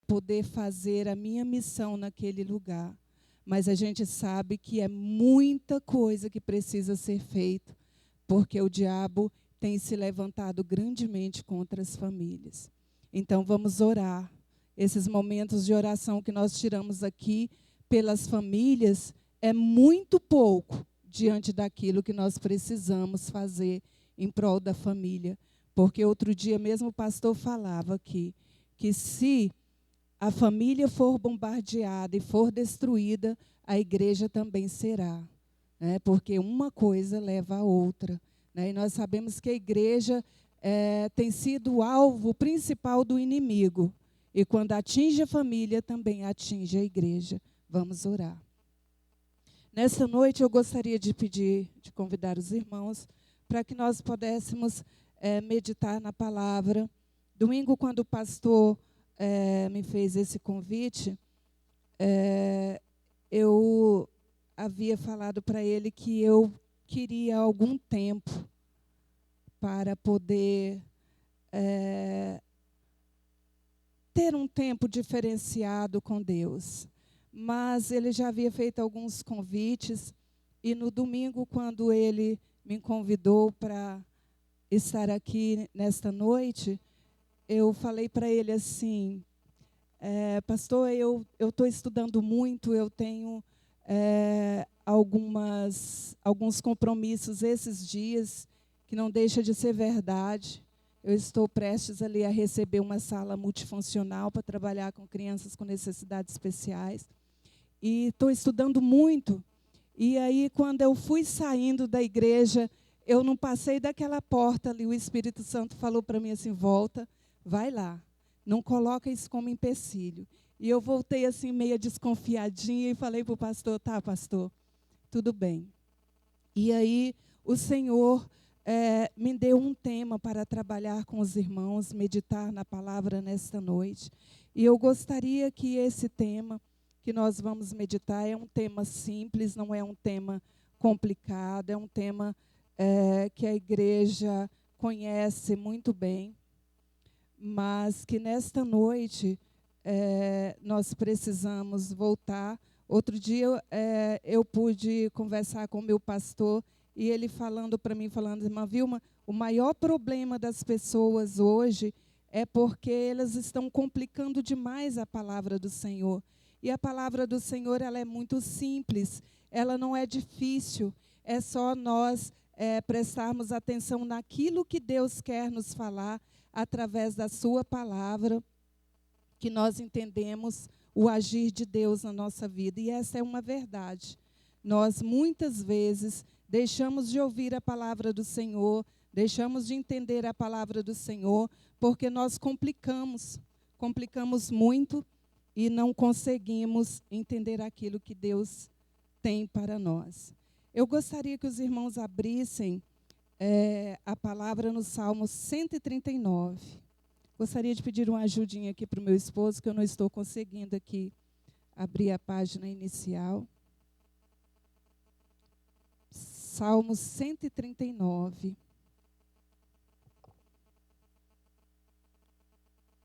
poder fazer a minha missão naquele lugar. Mas a gente sabe que é muita coisa que precisa ser feita, porque o diabo tem se levantado grandemente contra as famílias. Então, vamos orar. Esses momentos de oração que nós tiramos aqui pelas famílias é muito pouco diante daquilo que nós precisamos fazer em prol da família. Porque outro dia mesmo o pastor falava aqui, que se a família for bombardeada e for destruída, a igreja também será, né? Porque uma coisa leva a outra, né? E nós sabemos que a igreja tem sido o alvo principal do inimigo. E quando atinge a família, também atinge a igreja. Vamos orar. Nessa noite, eu gostaria de convidar os irmãos para que nós pudéssemos meditar na palavra. Domingo, quando o pastor me fez esse convite, eu havia falado para ele que eu queria algum tempo para poder ter um tempo diferenciado com Deus. Mas ele já havia feito alguns convites, e no domingo, quando ele me convidou para estar aqui nesta noite, eu falei para ele assim, pastor, eu estou estudando muito, eu tenho alguns compromissos esses dias, que não deixa de ser verdade. Eu estou prestes ali a receber uma sala multifuncional para trabalhar com crianças com necessidades especiais. E estou estudando muito. E aí, quando eu fui saindo da igreja, eu não passei daquela porta ali, o Espírito Santo falou para mim assim, volta, vai lá, não coloca isso como empecilho. E eu voltei assim, meio desconfiadinha, e falei para o pastor, tá, pastor, tudo bem. E aí, o Senhor me deu um tema para trabalhar com os irmãos, meditar na palavra nesta noite. E eu gostaria que esse tema que nós vamos meditar é um tema simples, não é um tema complicado, é um tema que a igreja conhece muito bem, mas que nesta noite nós precisamos voltar. Outro dia eu pude conversar com o meu pastor, e ele falando para mim, irmã Vilma, o maior problema das pessoas hoje é porque elas estão complicando demais a palavra do Senhor. E a palavra do Senhor, ela é muito simples, ela não é difícil, é só nós prestarmos atenção naquilo que Deus quer nos falar através da sua palavra, que nós entendemos o agir de Deus na nossa vida. E essa é uma verdade. Nós, muitas vezes, deixamos de ouvir a palavra do Senhor, deixamos de entender a palavra do Senhor, porque nós complicamos muito e não conseguimos entender aquilo que Deus tem para nós. Eu gostaria que os irmãos abrissem a palavra no Salmo 139. Gostaria de pedir uma ajudinha aqui para o meu esposo, que eu não estou conseguindo aqui abrir a página inicial. Salmo 139.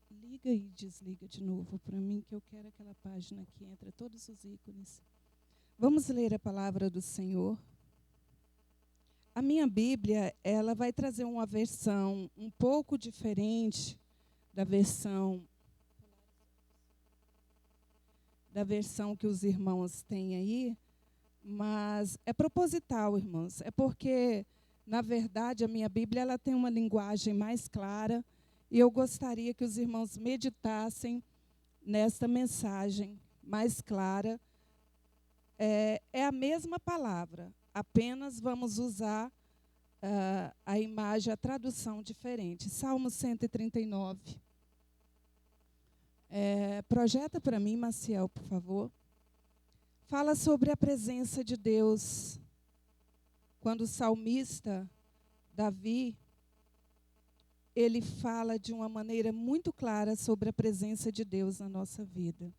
Liga e desliga de novo para mim, que eu quero aquela página que entra todos os ícones. Vamos ler a palavra do Senhor. A minha Bíblia, ela vai trazer uma versão um pouco diferente da versão que os irmãos têm aí, mas é proposital, irmãos. É porque, na verdade, a minha Bíblia ela tem uma linguagem mais clara, e eu gostaria que os irmãos meditassem nesta mensagem mais clara. É a mesma palavra, apenas vamos usar a imagem, a tradução diferente. Salmo 139. Projeta para mim, Maciel, por favor. Fala sobre a presença de Deus. Quando o salmista Davi, ele fala de uma maneira muito clara sobre a presença de Deus na nossa vida.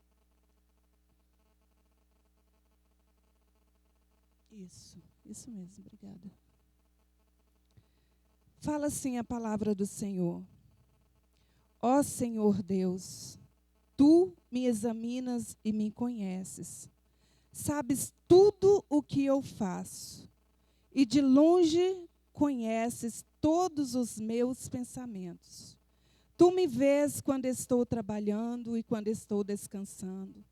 Isso mesmo, obrigada. Fala assim a palavra do Senhor. Ó Senhor Deus, Tu me examinas e me conheces. Sabes tudo o que eu faço. E de longe conheces todos os meus pensamentos. Tu me vês quando estou trabalhando e quando estou descansando.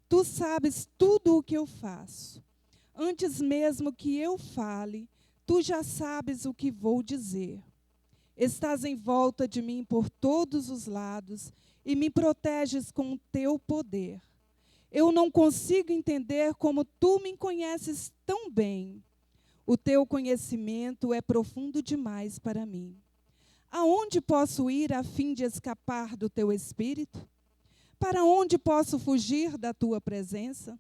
Tu sabes tudo o que eu faço. Antes mesmo que eu fale, tu já sabes o que vou dizer. Estás em volta de mim por todos os lados e me proteges com o teu poder. Eu não consigo entender como tu me conheces tão bem. O teu conhecimento é profundo demais para mim. Aonde posso ir a fim de escapar do teu espírito? Para onde posso fugir da tua presença?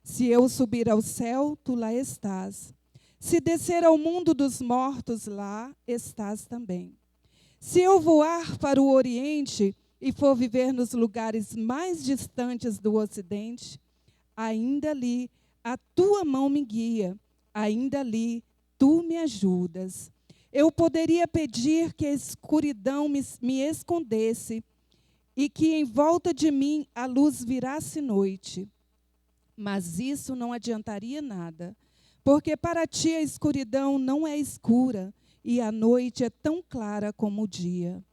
Se eu subir ao céu, tu lá estás. Se descer ao mundo dos mortos, lá estás também. Se eu voar para o Oriente e for viver nos lugares mais distantes do Ocidente, ainda ali a tua mão me guia, ainda ali tu me ajudas. Eu poderia pedir que a escuridão me escondesse e que em volta de mim a luz virasse noite. Mas isso não adiantaria nada, porque para ti a escuridão não é escura e a noite é tão clara como o dia.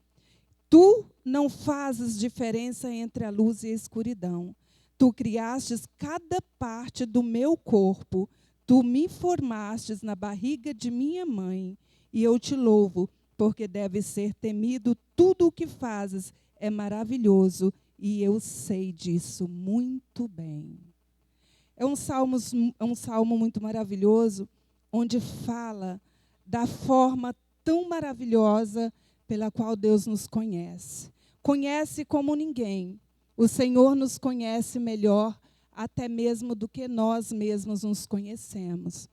Tu não fazes diferença entre a luz e a escuridão. Tu criastes cada parte do meu corpo. Tu me formastes na barriga de minha mãe. E eu te louvo, porque deve ser temido tudo o que fazes. É maravilhoso e eu sei disso muito bem. É um salmo muito maravilhoso, onde fala da forma tão maravilhosa pela qual Deus nos conhece. Conhece como ninguém. O Senhor nos conhece melhor, até mesmo do que nós mesmos nos conhecemos.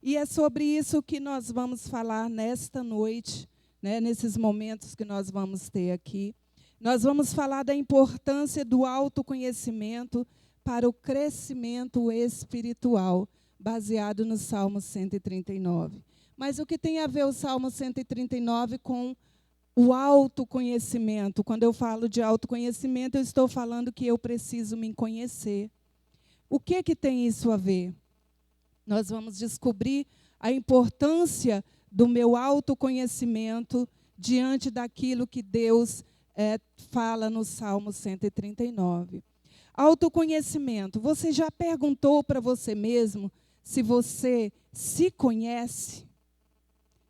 E é sobre isso que nós vamos falar nesta noite, né, nesses momentos que nós vamos ter aqui. Nós vamos falar da importância do autoconhecimento para o crescimento espiritual, baseado no Salmo 139. Mas o que tem a ver o Salmo 139 com o autoconhecimento? Quando eu falo de autoconhecimento, eu estou falando que eu preciso me conhecer. O que tem isso a ver? Nós vamos descobrir a importância do meu autoconhecimento diante daquilo que Deus fala no Salmo 139. Autoconhecimento. Você já perguntou para você mesmo se você se conhece?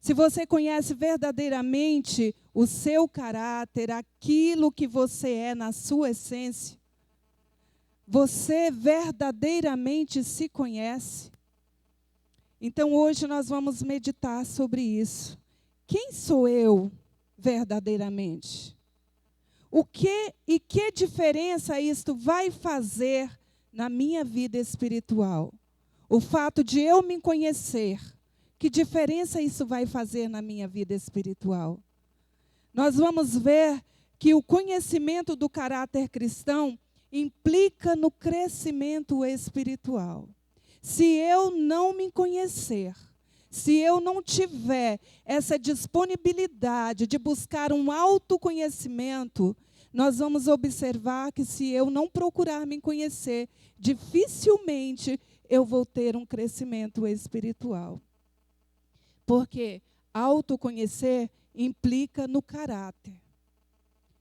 Se você conhece verdadeiramente o seu caráter, aquilo que você é na sua essência? Você verdadeiramente se conhece? Então, hoje nós vamos meditar sobre isso. Quem sou eu verdadeiramente? Que diferença isto vai fazer na minha vida espiritual? O fato de eu me conhecer, que diferença isso vai fazer na minha vida espiritual? Nós vamos ver que o conhecimento do caráter cristão implica no crescimento espiritual. Se eu não me conhecer, se eu não tiver essa disponibilidade de buscar um autoconhecimento, nós vamos observar que se eu não procurar me conhecer, dificilmente eu vou ter um crescimento espiritual. Porque autoconhecer implica no caráter.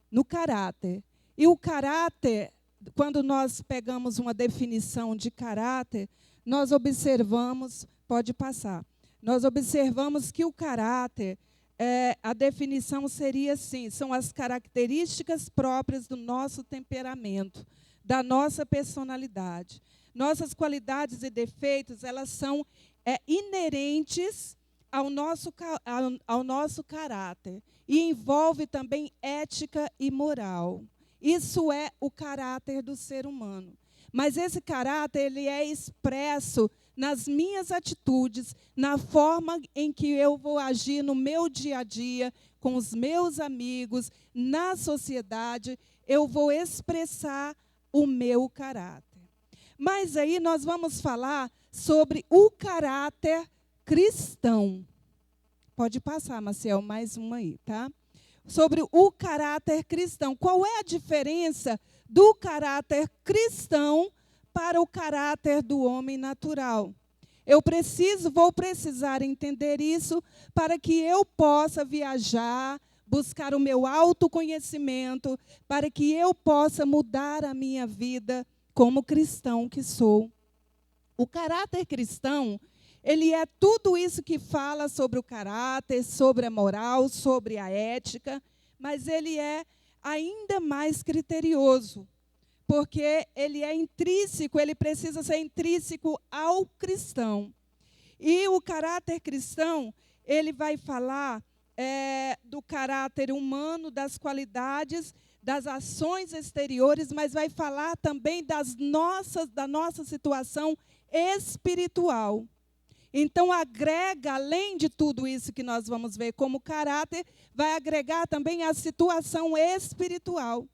No caráter. E o caráter, quando nós pegamos uma definição de caráter, nós observamos, pode passar, nós observamos que o caráter, a definição seria assim, são as características próprias do nosso temperamento, da nossa personalidade. Nossas qualidades e defeitos, elas são inerentes ao nosso caráter e envolve também ética e moral. Isso é o caráter do ser humano. Mas esse caráter, ele é expresso nas minhas atitudes, na forma em que eu vou agir no meu dia a dia, com os meus amigos, na sociedade, eu vou expressar o meu caráter. Mas aí nós vamos falar sobre o caráter cristão. Pode passar, Maciel, mais uma aí, tá? Sobre o caráter cristão. Qual é a diferença do caráter cristão para o caráter do homem natural. Vou precisar entender isso para que eu possa viajar, buscar o meu autoconhecimento, para que eu possa mudar a minha vida como cristão que sou. O caráter cristão, ele é tudo isso que fala sobre o caráter, sobre a moral, sobre a ética, mas ele é ainda mais criterioso, porque ele é intrínseco, ele precisa ser intrínseco ao cristão. E o caráter cristão, ele vai falar do caráter humano, das qualidades, das ações exteriores, mas vai falar também da nossa situação espiritual. Então, agrega, além de tudo isso que nós vamos ver como caráter, vai agregar também a situação espiritual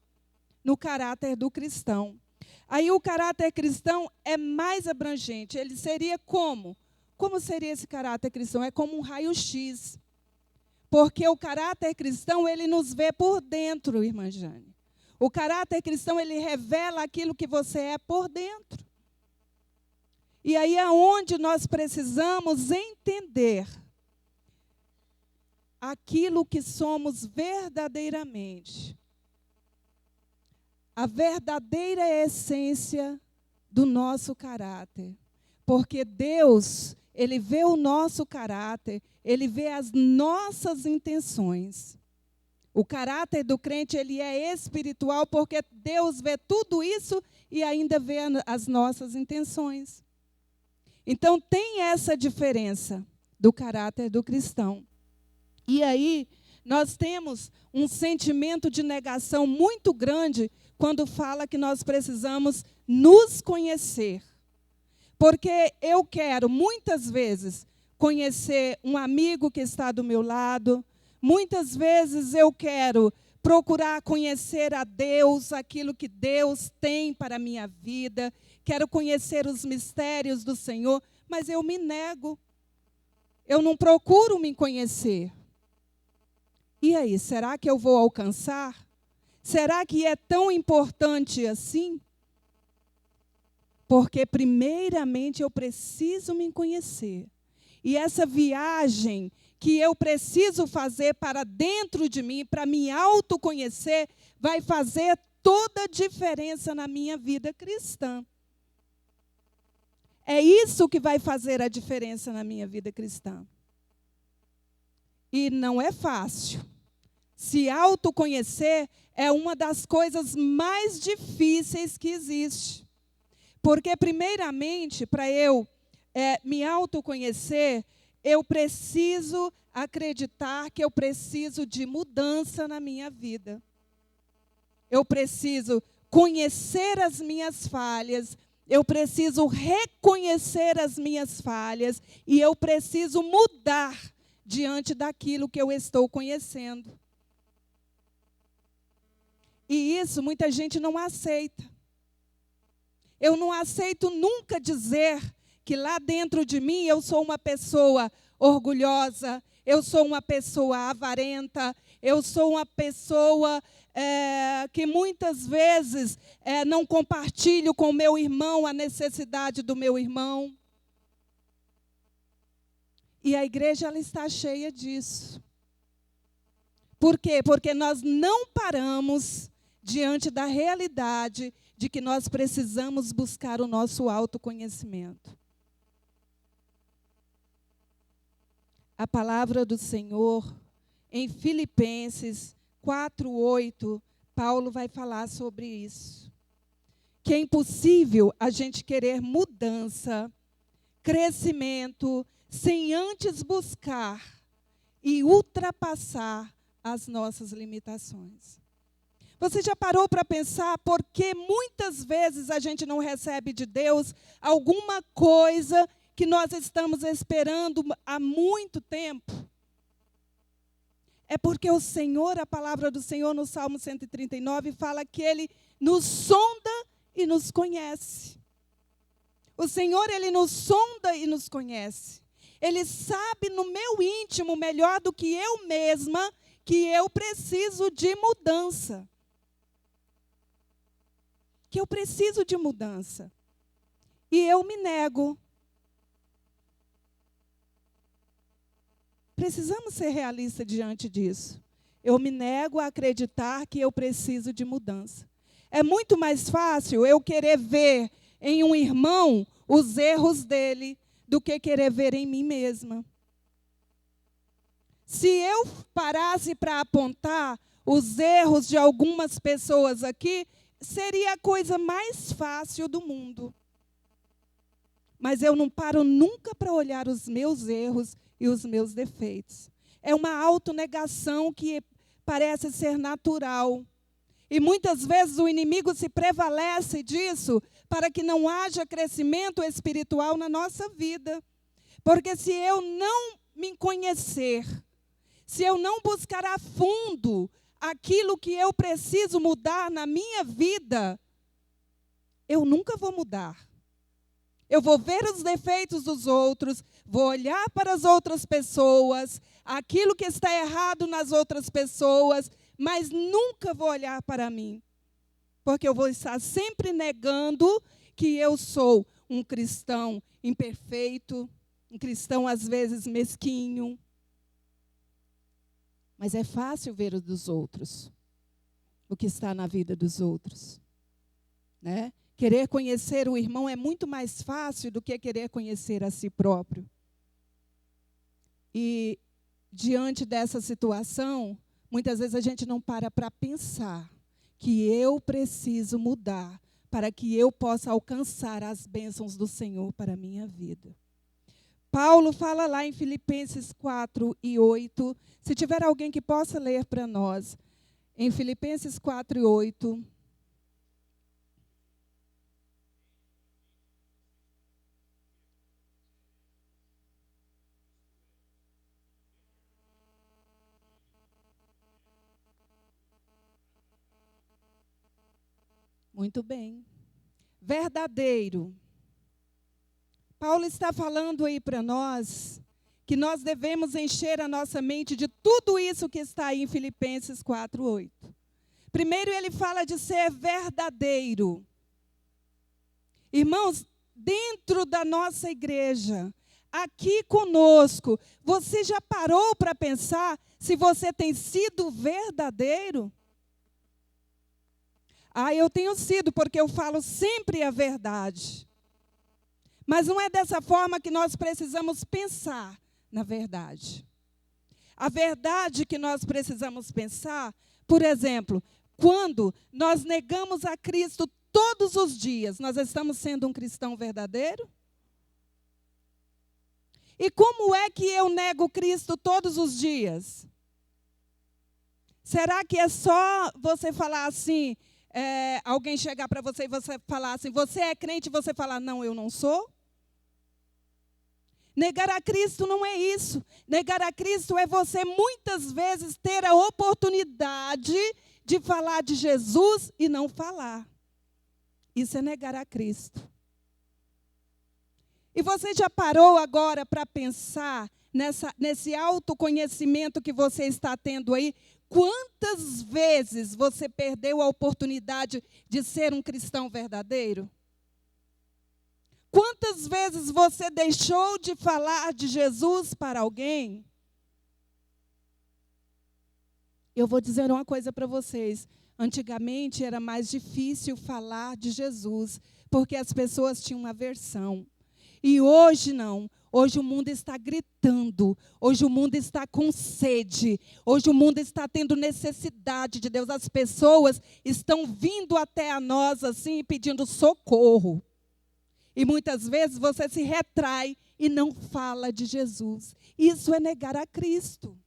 no caráter do cristão. Aí o caráter cristão é mais abrangente. Ele seria como? Como seria esse caráter cristão? É como um raio-x. Porque o caráter cristão, ele nos vê por dentro, irmã Jane. O caráter cristão, ele revela aquilo que você é por dentro. E aí é onde nós precisamos entender aquilo que somos verdadeiramente. A verdadeira essência do nosso caráter. Porque Deus, Ele vê o nosso caráter, Ele vê as nossas intenções. O caráter do crente, ele é espiritual, porque Deus vê tudo isso e ainda vê as nossas intenções. Então, tem essa diferença do caráter do cristão. E aí, nós temos um sentimento de negação muito grande quando fala que nós precisamos nos conhecer. Porque eu quero, muitas vezes, conhecer um amigo que está do meu lado. Muitas vezes eu quero procurar conhecer a Deus, aquilo que Deus tem para a minha vida. Quero conhecer os mistérios do Senhor, mas eu me nego. Eu não procuro me conhecer. E aí, será que eu vou alcançar? Será que é tão importante assim? Porque, primeiramente, eu preciso me conhecer. E essa viagem que eu preciso fazer para dentro de mim, para me autoconhecer, vai fazer toda a diferença na minha vida cristã. É isso que vai fazer a diferença na minha vida cristã. E não é fácil. Se autoconhecer é uma das coisas mais difíceis que existe. Porque, primeiramente, para eu me autoconhecer, eu preciso acreditar que eu preciso de mudança na minha vida. Eu preciso conhecer as minhas falhas, eu preciso reconhecer as minhas falhas e eu preciso mudar diante daquilo que eu estou conhecendo. E isso muita gente não aceita. Eu não aceito nunca dizer que lá dentro de mim eu sou uma pessoa orgulhosa, eu sou uma pessoa avarenta, eu sou uma pessoa que muitas vezes não compartilho com o meu irmão a necessidade do meu irmão. E a igreja ela está cheia disso. Por quê? Porque nós não paramos diante da realidade de que nós precisamos buscar o nosso autoconhecimento. A palavra do Senhor, em Filipenses 4:8, Paulo vai falar sobre isso. Que é impossível a gente querer mudança, crescimento, sem antes buscar e ultrapassar as nossas limitações. Você já parou para pensar por que muitas vezes a gente não recebe de Deus alguma coisa que nós estamos esperando há muito tempo? É porque o Senhor, a palavra do Senhor no Salmo 139, fala que Ele nos sonda e nos conhece. O Senhor, Ele nos sonda e nos conhece. Ele sabe no meu íntimo, melhor do que eu mesma, que eu preciso de mudança. que eu preciso de mudança. E eu me nego. Precisamos ser realistas diante disso. Eu me nego a acreditar que eu preciso de mudança. É muito mais fácil eu querer ver em um irmão os erros dele do que querer ver em mim mesma. Se eu parasse para apontar os erros de algumas pessoas aqui, seria a coisa mais fácil do mundo. Mas eu não paro nunca para olhar os meus erros e os meus defeitos. É uma autonegação que parece ser natural. E muitas vezes o inimigo se prevalece disso para que não haja crescimento espiritual na nossa vida. Porque se eu não me conhecer, se eu não buscar a fundo aquilo que eu preciso mudar na minha vida, eu nunca vou mudar. Eu vou ver os defeitos dos outros, vou olhar para as outras pessoas, aquilo que está errado nas outras pessoas, mas nunca vou olhar para mim. Porque eu vou estar sempre negando que eu sou um cristão imperfeito, um cristão às vezes mesquinho. Mas é fácil ver o dos outros, o que está na vida dos outros, né? Querer conhecer o irmão é muito mais fácil do que querer conhecer a si próprio. E, diante dessa situação, muitas vezes a gente não para pensar que eu preciso mudar para que eu possa alcançar as bênçãos do Senhor para a minha vida. Paulo fala lá em Filipenses 4:8. Se tiver alguém que possa ler para nós, em Filipenses 4:8. Muito bem. Verdadeiro. Paulo está falando aí para nós que nós devemos encher a nossa mente de tudo isso que está aí em Filipenses 4:8. Primeiro ele fala de ser verdadeiro. Irmãos, dentro da nossa igreja, aqui conosco, você já parou para pensar se você tem sido verdadeiro? Eu tenho sido, porque eu falo sempre a verdade. Mas não é dessa forma que nós precisamos pensar na verdade. A verdade que nós precisamos pensar, por exemplo, quando nós negamos a Cristo todos os dias, nós estamos sendo um cristão verdadeiro? E como é que eu nego Cristo todos os dias? Será que é só você falar assim, alguém chegar para você e você falar assim, você é crente, e você falar, não, eu não sou? Negar a Cristo não é isso. Negar a Cristo é você muitas vezes ter a oportunidade de falar de Jesus e não falar. Isso é negar a Cristo. E você já parou agora para pensar nesse autoconhecimento que você está tendo aí? Quantas vezes você perdeu a oportunidade de ser um cristão verdadeiro? Quantas vezes você deixou de falar de Jesus para alguém? Eu vou dizer uma coisa para vocês. Antigamente era mais difícil falar de Jesus, porque as pessoas tinham aversão. E hoje não. Hoje o mundo está gritando. Hoje o mundo está com sede. Hoje o mundo está tendo necessidade de Deus. As pessoas estão vindo até a nós assim, pedindo socorro. E muitas vezes você se retrai e não fala de Jesus. Isso é negar a Cristo.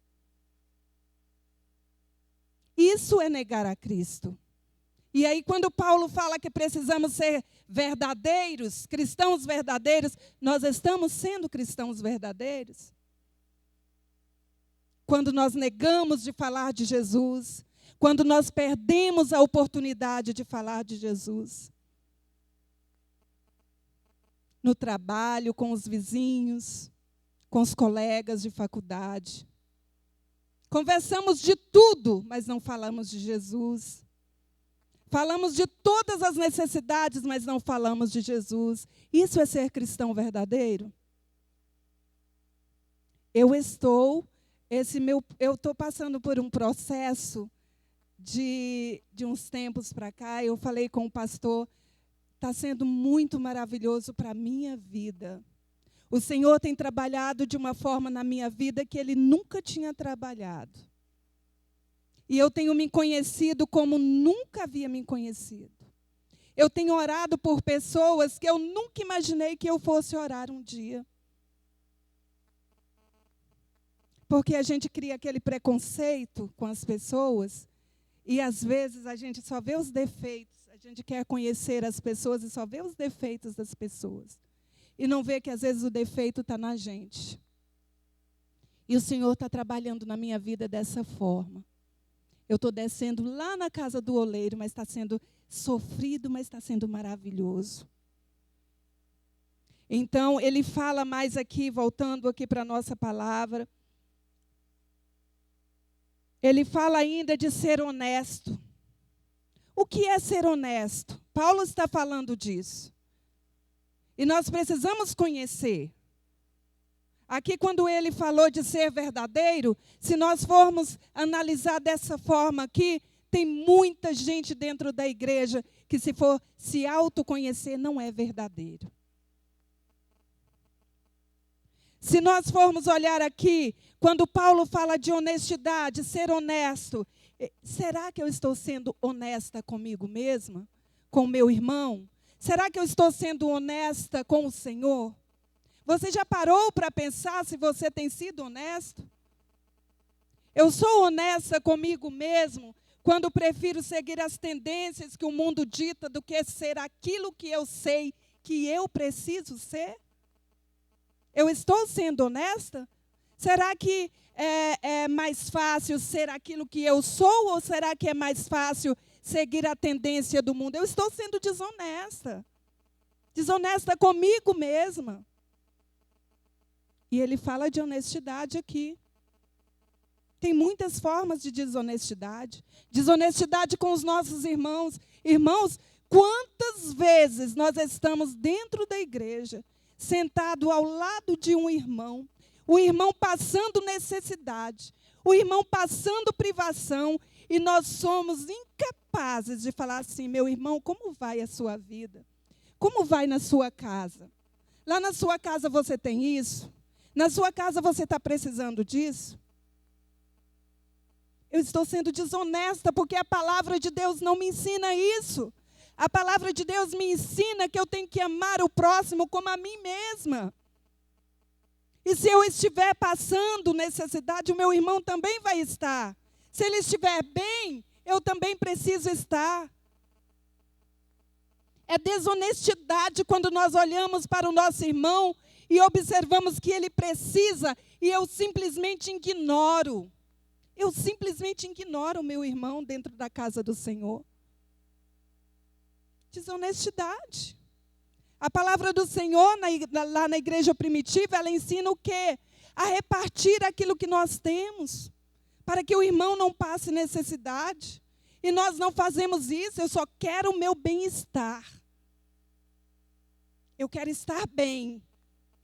Isso é negar a Cristo. E aí, quando Paulo fala que precisamos ser verdadeiros, cristãos verdadeiros, nós estamos sendo cristãos verdadeiros? Quando nós negamos de falar de Jesus, quando nós perdemos a oportunidade de falar de Jesus. No trabalho, com os vizinhos, com os colegas de faculdade. Conversamos de tudo, mas não falamos de Jesus. Falamos de todas as necessidades, mas não falamos de Jesus. Isso é ser cristão verdadeiro? Eu estou passando por um processo de uns tempos para cá. Eu falei com o pastor, está sendo muito maravilhoso para a minha vida. O Senhor tem trabalhado de uma forma na minha vida que Ele nunca tinha trabalhado. E eu tenho me conhecido como nunca havia me conhecido. Eu tenho orado por pessoas que eu nunca imaginei que eu fosse orar um dia. Porque a gente cria aquele preconceito com as pessoas e, às vezes, a gente só vê os defeitos. A gente quer conhecer as pessoas e só vê os defeitos das pessoas. E não vê que, às vezes, o defeito está na gente. E o Senhor está trabalhando na minha vida dessa forma. Eu estou descendo lá na casa do oleiro, mas está sendo sofrido, mas está sendo maravilhoso. Então, ele fala mais aqui, voltando aqui para a nossa palavra. Ele fala ainda de ser honesto. O que é ser honesto? Paulo está falando disso. E nós precisamos conhecer. Aqui, quando ele falou de ser verdadeiro, se nós formos analisar dessa forma aqui, tem muita gente dentro da igreja que, se for se autoconhecer, não é verdadeiro. Se nós formos olhar aqui, quando Paulo fala de honestidade, ser honesto, será que eu estou sendo honesta comigo mesma? Com o meu irmão? Será que eu estou sendo honesta com o Senhor? Você já parou para pensar se você tem sido honesto? Eu sou honesta comigo mesmo quando prefiro seguir as tendências que o mundo dita do que ser aquilo que eu sei que eu preciso ser? Eu estou sendo honesta? Será que é mais fácil ser aquilo que eu sou ou será que é mais fácil seguir a tendência do mundo? Eu estou sendo desonesta. Desonesta comigo mesma. E ele fala de honestidade aqui. Tem muitas formas de desonestidade. Desonestidade com os nossos irmãos. Irmãos, quantas vezes nós estamos dentro da igreja, sentado ao lado de um irmão, o irmão passando necessidade, o irmão passando privação, e nós somos incapazes de falar assim: meu irmão, como vai a sua vida? Como vai na sua casa? Lá na sua casa você tem isso? Na sua casa você está precisando disso? Eu estou sendo desonesta porque a palavra de Deus não me ensina isso. A palavra de Deus me ensina que eu tenho que amar o próximo como a mim mesma. E se eu estiver passando necessidade, o meu irmão também vai estar. Se ele estiver bem, eu também preciso estar. É desonestidade quando nós olhamos para o nosso irmão e observamos que ele precisa e eu simplesmente ignoro. Eu simplesmente ignoro o meu irmão dentro da casa do Senhor. Desonestidade. A palavra do Senhor, lá na igreja primitiva, ela ensina o quê? A repartir aquilo que nós temos, para que o irmão não passe necessidade. E nós não fazemos isso, eu só quero o meu bem-estar. Eu quero estar bem.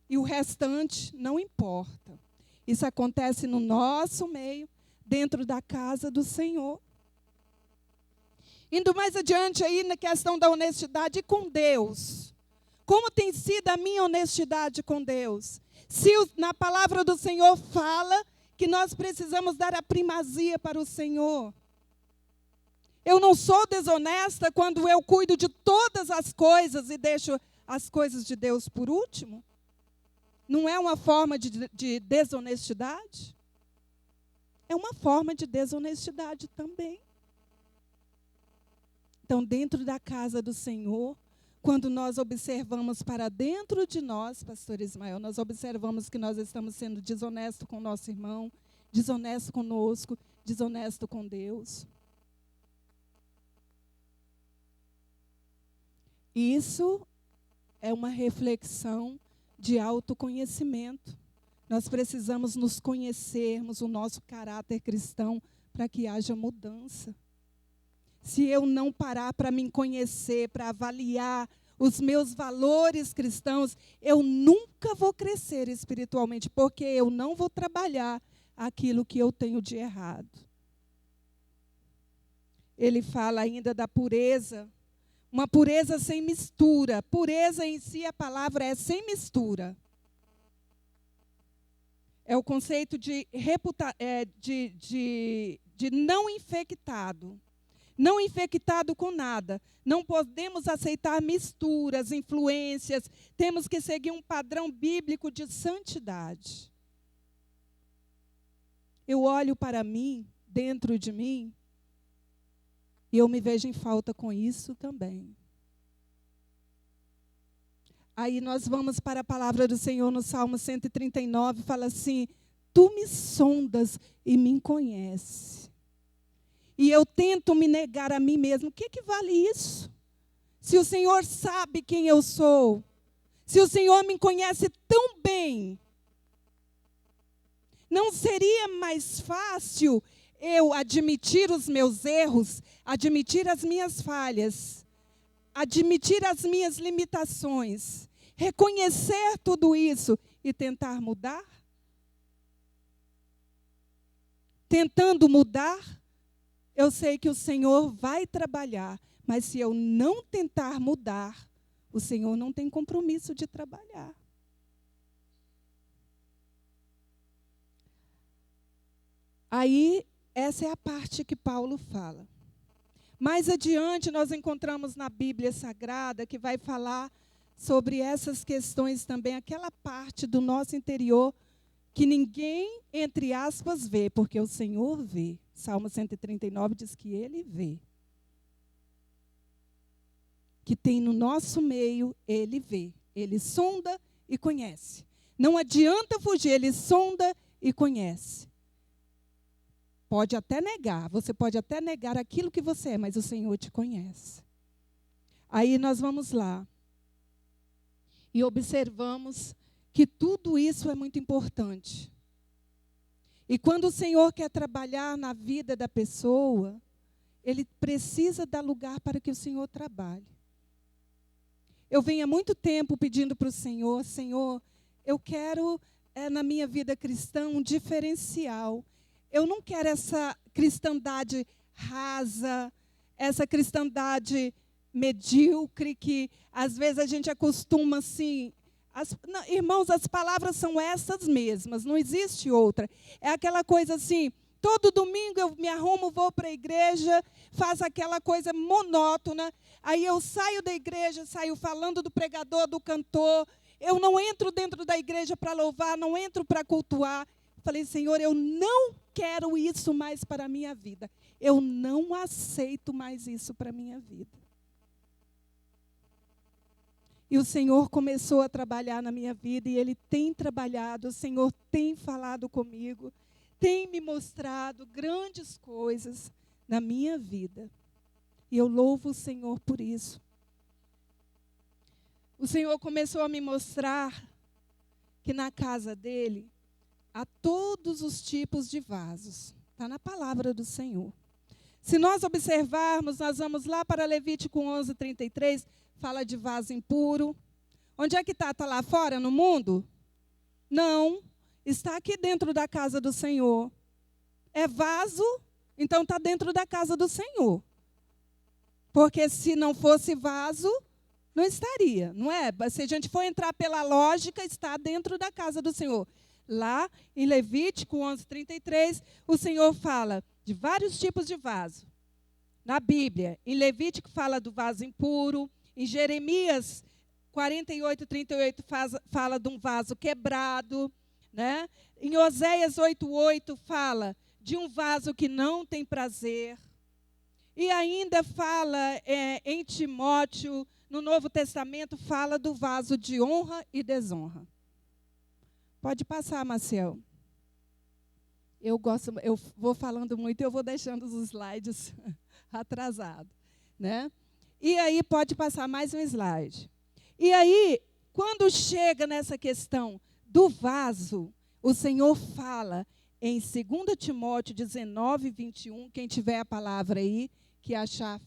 E o restante não importa. Isso acontece no nosso meio, dentro da casa do Senhor. Indo mais adiante aí na questão da honestidade com Deus. Como tem sido a minha honestidade com Deus? Se na palavra do Senhor fala que nós precisamos dar a primazia para o Senhor. Eu não sou desonesta quando eu cuido de todas as coisas e deixo as coisas de Deus por último? Não é uma forma de desonestidade? É uma forma de desonestidade também. Então, dentro da casa do Senhor, quando nós observamos para dentro de nós, pastor Ismael, nós observamos que nós estamos sendo desonestos com o nosso irmão, desonesto conosco, desonesto com Deus. Isso é uma reflexão de autoconhecimento. Nós precisamos nos conhecermos, o nosso caráter cristão, para que haja mudança. se eu não parar para me conhecer, para avaliar os meus valores cristãos, eu nunca vou crescer espiritualmente, porque eu não vou trabalhar aquilo que eu tenho de errado. Ele fala ainda da pureza, uma pureza sem mistura. Pureza em si, a palavra é sem mistura. É o conceito de não infectado. Não infectado com nada. Não podemos aceitar misturas, influências. Temos que seguir um padrão bíblico de santidade. Eu olho para mim, dentro de mim, e eu me vejo em falta com isso também. Aí nós vamos para a palavra do Senhor no Salmo 139, fala assim: tu me sondas e me conheces. E eu tento me negar a mim mesmo. O que vale isso? Se o Senhor sabe quem eu sou, se o Senhor me conhece tão bem, não seria mais fácil eu admitir os meus erros, admitir as minhas falhas, admitir as minhas limitações, reconhecer tudo isso e tentar mudar? Tentando mudar, eu sei que o Senhor vai trabalhar, mas se eu não tentar mudar, o Senhor não tem compromisso de trabalhar. Aí, essa é a parte que Paulo fala. Mais adiante, nós encontramos na Bíblia Sagrada que vai falar sobre essas questões também, aquela parte do nosso interior que ninguém, entre aspas, vê, porque o Senhor vê. Salmo 139 diz que Ele vê. Que tem no nosso meio, Ele vê. Ele sonda e conhece. Não adianta fugir, Ele sonda e conhece. Pode até negar, você pode até negar aquilo que você é, mas o Senhor te conhece. Aí nós vamos lá e observamos que tudo isso é muito importante. E quando o Senhor quer trabalhar na vida da pessoa, Ele precisa dar lugar para que o Senhor trabalhe. Eu venho há muito tempo pedindo para o Senhor, Senhor, eu quero na minha vida cristã um diferencial. Eu não quero essa cristandade rasa, essa cristandade medíocre, que às vezes a gente acostuma assim. Irmãos, as palavras são essas mesmas, não existe outra. É aquela coisa assim, todo domingo eu me arrumo, vou para a igreja, faço aquela coisa monótona, aí eu saio da igreja, saio falando do pregador, do cantor, eu não entro dentro da igreja para louvar, não entro para cultuar. Falei, Senhor, eu não quero isso mais para a minha vida. Eu não aceito mais isso para a minha vida. E o Senhor começou a trabalhar na minha vida, e Ele tem trabalhado, o Senhor tem falado comigo, tem me mostrado grandes coisas na minha vida. E eu louvo o Senhor por isso. O Senhor começou a me mostrar que na casa dEle, há todos os tipos de vasos. Está na palavra do Senhor. Se nós observarmos, nós vamos lá para Levítico 11:33, fala de vaso impuro. Onde é que está? Está lá fora, no mundo? Não, está aqui dentro da casa do Senhor. É vaso, então está dentro da casa do Senhor. Porque se não fosse vaso, não estaria, não é? Se a gente for entrar pela lógica, está dentro da casa do Senhor. Lá em Levítico 11:33, o Senhor fala de vários tipos de vaso. Na Bíblia, em Levítico fala do vaso impuro, em Jeremias 48:38 fala de um vaso quebrado, né? Em Oséias 8:8 fala de um vaso que não tem prazer. E ainda fala em Timóteo, no Novo Testamento, fala do vaso de honra e desonra. Pode passar, Maciel. Eu vou falando muito e eu vou deixando os slides atrasados, né? E aí pode passar mais um slide. E aí, quando chega nessa questão do vaso, o Senhor fala em 2 Timóteo 19:21, quem tiver a palavra aí, que achar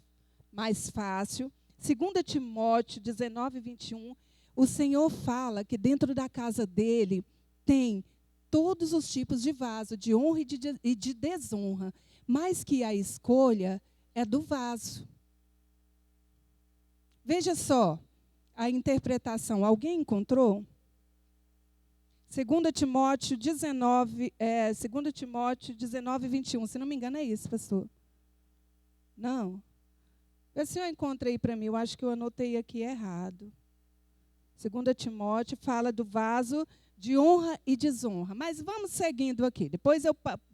mais fácil. 2 Timóteo 19, 21, o Senhor fala que dentro da casa dele tem todos os tipos de vaso, de honra e de desonra, mas que a escolha é do vaso. Veja só a interpretação. Alguém encontrou? 2 Timóteo 19, 21. Se não me engano, é isso, pastor. Não. O senhor encontra aí para mim, eu acho que eu anotei aqui errado. 2 Timóteo fala do vaso de honra e desonra. Mas vamos seguindo aqui. Depois,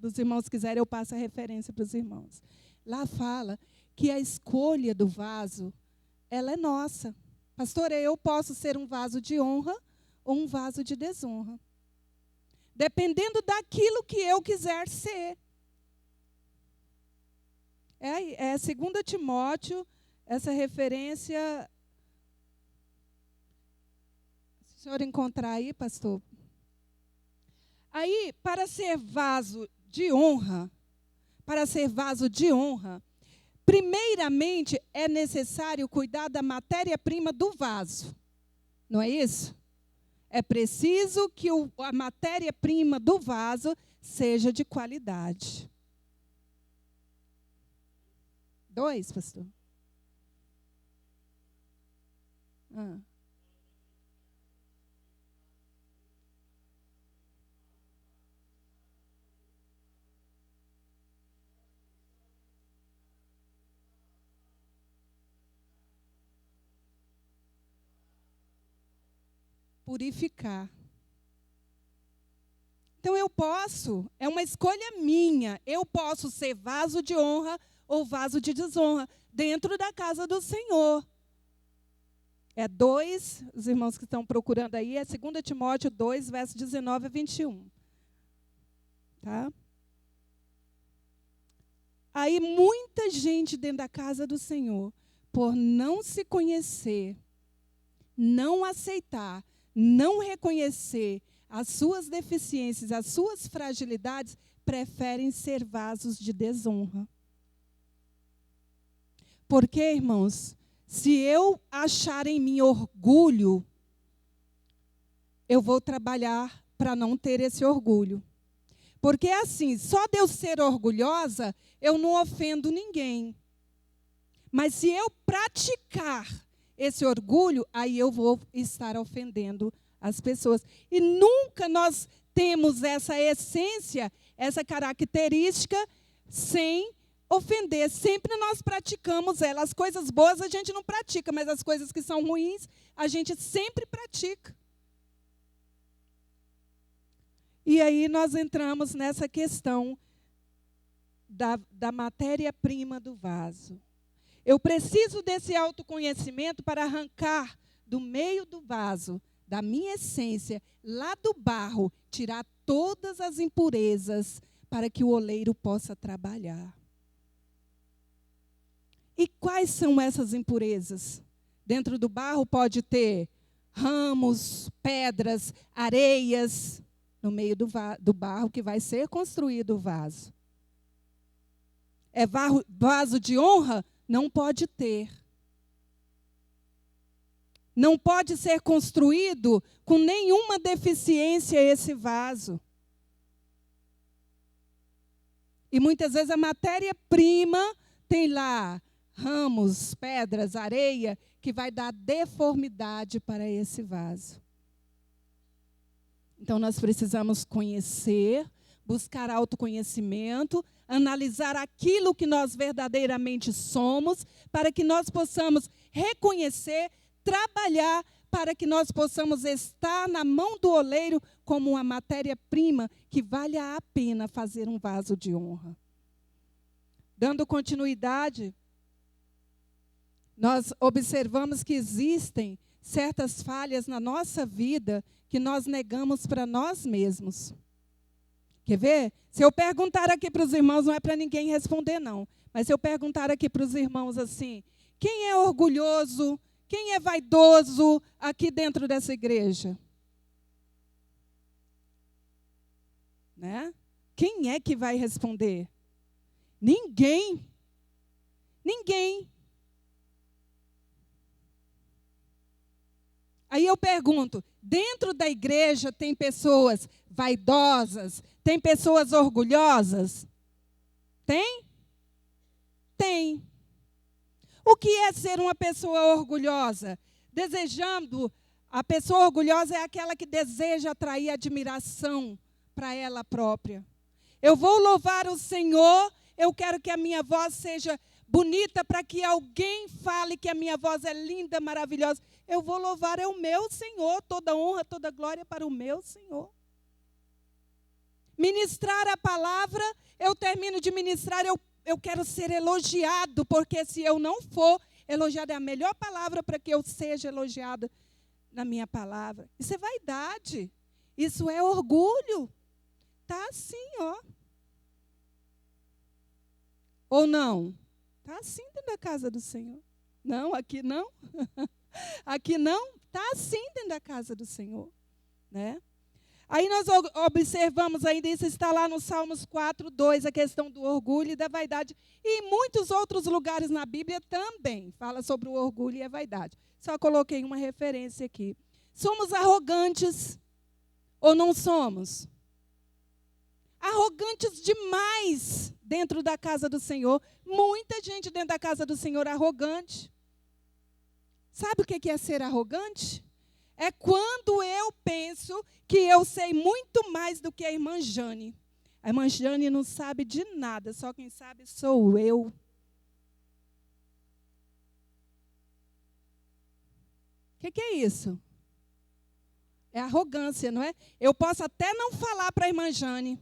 os irmãos quiserem, eu passo a referência para os irmãos. Lá fala que a escolha do vaso, ela é nossa. Pastor, eu posso ser um vaso de honra ou um vaso de desonra. Dependendo daquilo que eu quiser ser. É 2 Timóteo, essa referência. Se o senhor encontrar aí, pastor. Aí, para ser vaso de honra, primeiramente é necessário cuidar da matéria-prima do vaso. Não é isso? É preciso que a matéria-prima do vaso seja de qualidade. 2, pastor? Purificar. Então é uma escolha minha, eu posso ser vaso de honra ou vaso de desonra dentro da casa do Senhor. É 2, os irmãos que estão procurando aí, é 2 Timóteo 2, versos 19 a 21. Tá? Aí muita gente dentro da casa do Senhor, por não se conhecer, não aceitar, não reconhecer as suas deficiências, as suas fragilidades, preferem ser vasos de desonra. Porque, irmãos, se eu achar em mim orgulho, eu vou trabalhar para não ter esse orgulho. Porque assim, só de eu ser orgulhosa, eu não ofendo ninguém. Mas se eu praticar esse orgulho, aí eu vou estar ofendendo as pessoas. E nunca nós temos essa essência, essa característica, sem ofender. Sempre nós praticamos ela. As coisas boas a gente não pratica, mas as coisas que são ruins, a gente sempre pratica. E aí nós entramos nessa questão da matéria-prima do vaso. Eu preciso desse autoconhecimento para arrancar do meio do vaso, da minha essência, lá do barro, tirar todas as impurezas para que o oleiro possa trabalhar. E quais são essas impurezas? Dentro do barro pode ter ramos, pedras, areias, no meio do barro que vai ser construído o vaso. É vaso de honra? Não pode ter. Não pode ser construído com nenhuma deficiência esse vaso. E muitas vezes a matéria-prima tem lá ramos, pedras, areia, que vai dar deformidade para esse vaso. Então nós precisamos conhecer, buscar autoconhecimento, analisar aquilo que nós verdadeiramente somos, para que nós possamos reconhecer, trabalhar, para que nós possamos estar na mão do oleiro como uma matéria-prima que vale a pena fazer um vaso de honra. Dando continuidade, nós observamos que existem certas falhas na nossa vida que nós negamos para nós mesmos. Quer ver? Se eu perguntar aqui para os irmãos, não é para ninguém responder, não. Mas se eu perguntar aqui para os irmãos assim, quem é orgulhoso, quem é vaidoso aqui dentro dessa igreja? Né? Quem é que vai responder? Ninguém. Ninguém. Aí eu pergunto, dentro da igreja tem pessoas vaidosas? Tem pessoas orgulhosas? Tem? Tem. O que é ser uma pessoa orgulhosa? A pessoa orgulhosa é aquela que deseja atrair admiração para ela própria. Eu vou louvar o Senhor, eu quero que a minha voz seja bonita para que alguém fale que a minha voz é linda, maravilhosa. Eu vou louvar o meu Senhor, toda honra, toda glória para o meu Senhor. Ministrar a palavra, eu termino de ministrar, eu quero ser elogiado, porque se eu não for elogiado, é a melhor palavra para que eu seja elogiada na minha palavra. Isso é vaidade, isso é orgulho. Está assim, ó. Ou não? Está assim dentro da casa do Senhor. Não, aqui não. Aqui não, está assim dentro da casa do Senhor. Né? Aí nós observamos ainda, isso está lá no Salmos 4:2, a questão do orgulho e da vaidade. E em muitos outros lugares na Bíblia também fala sobre o orgulho e a vaidade. Só coloquei uma referência aqui. Somos arrogantes ou não somos? Arrogantes demais dentro da casa do Senhor. Muita gente dentro da casa do Senhor arrogante. Sabe o que é ser arrogante? É quando eu penso que eu sei muito mais do que a irmã Jane. A irmã Jane não sabe de nada, só quem sabe sou eu. O que é isso? É arrogância, não é? Eu posso até não falar para a irmã Jane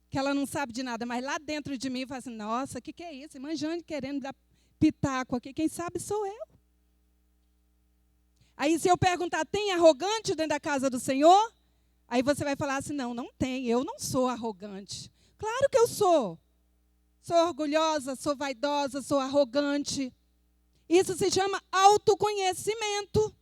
que ela não sabe de nada, mas lá dentro de mim eu falo assim, nossa, o que é isso? Irmã Jane querendo dar pitaco aqui, quem sabe sou eu. Aí se eu perguntar, tem arrogante dentro da casa do Senhor? Aí você vai falar assim, não tem, eu não sou arrogante. Claro que eu sou. Sou orgulhosa, sou vaidosa, sou arrogante. Isso se chama autoconhecimento.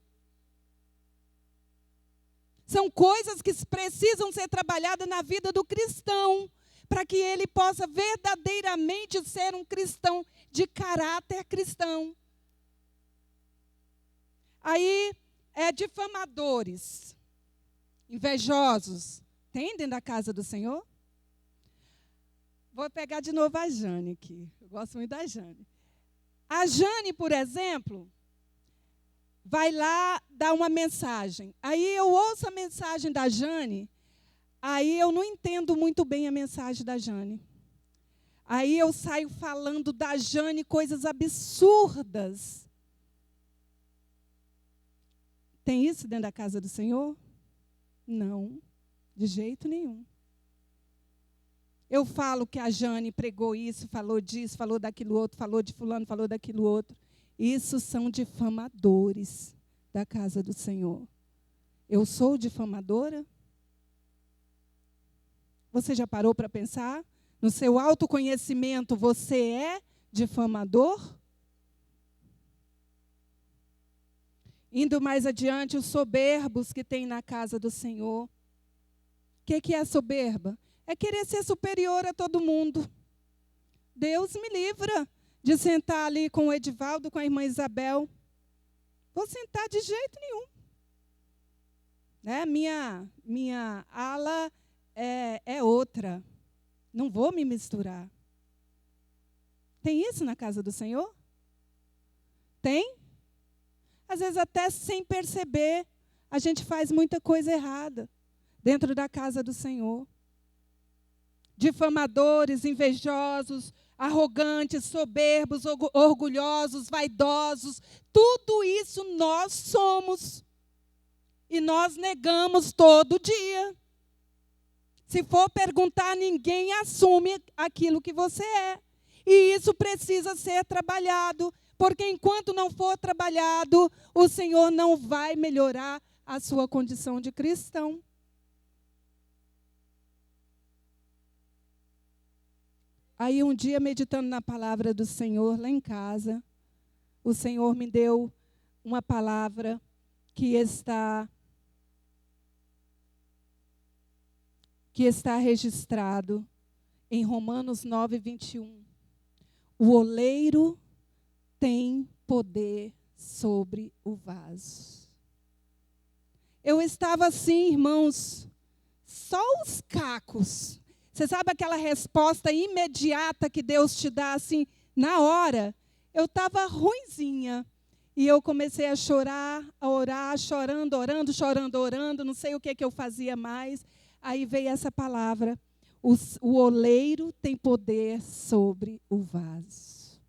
São coisas que precisam ser trabalhadas na vida do cristão, para que ele possa verdadeiramente ser um cristão de caráter cristão. Aí, difamadores, invejosos, tem dentro da casa do Senhor? Vou pegar de novo a Jane aqui, eu gosto muito da Jane. A Jane, por exemplo, vai lá dar uma mensagem. Aí eu ouço a mensagem da Jane, aí eu não entendo muito bem a mensagem da Jane. Aí eu saio falando da Jane coisas absurdas. Tem isso dentro da casa do Senhor? Não, de jeito nenhum. Eu falo que a Jane pregou isso, falou disso, falou daquilo outro, falou de fulano, falou daquilo outro. Isso são difamadores da casa do Senhor. Eu sou difamadora? Você já parou para pensar? No seu autoconhecimento, você é difamador? Indo mais adiante, os soberbos que tem na casa do Senhor. O que é soberba? É querer ser superior a todo mundo. Deus me livra de sentar ali com o Edivaldo, com a irmã Isabel. Vou sentar de jeito nenhum. Né? Minha ala é outra. Não vou me misturar. Tem isso na casa do Senhor? Tem? Às vezes até sem perceber, a gente faz muita coisa errada dentro da casa do Senhor. Difamadores, invejosos, arrogantes, soberbos, orgulhosos, vaidosos, tudo isso nós somos. E nós negamos todo dia. Se for perguntar, ninguém assume aquilo que você é. E isso precisa ser trabalhado, porque enquanto não for trabalhado, o Senhor não vai melhorar a sua condição de cristão. Aí um dia, meditando na palavra do Senhor lá em casa, o Senhor me deu uma palavra que está registrado em Romanos 9:21. O oleiro tem poder sobre o vaso. Eu estava assim, irmãos, só os cacos. Você sabe aquela resposta imediata que Deus te dá assim, na hora? Eu estava ruinzinha. E eu comecei a chorar, a orar, chorando, orando, não sei o que eu fazia mais. Aí veio essa palavra: o oleiro tem poder sobre o vaso.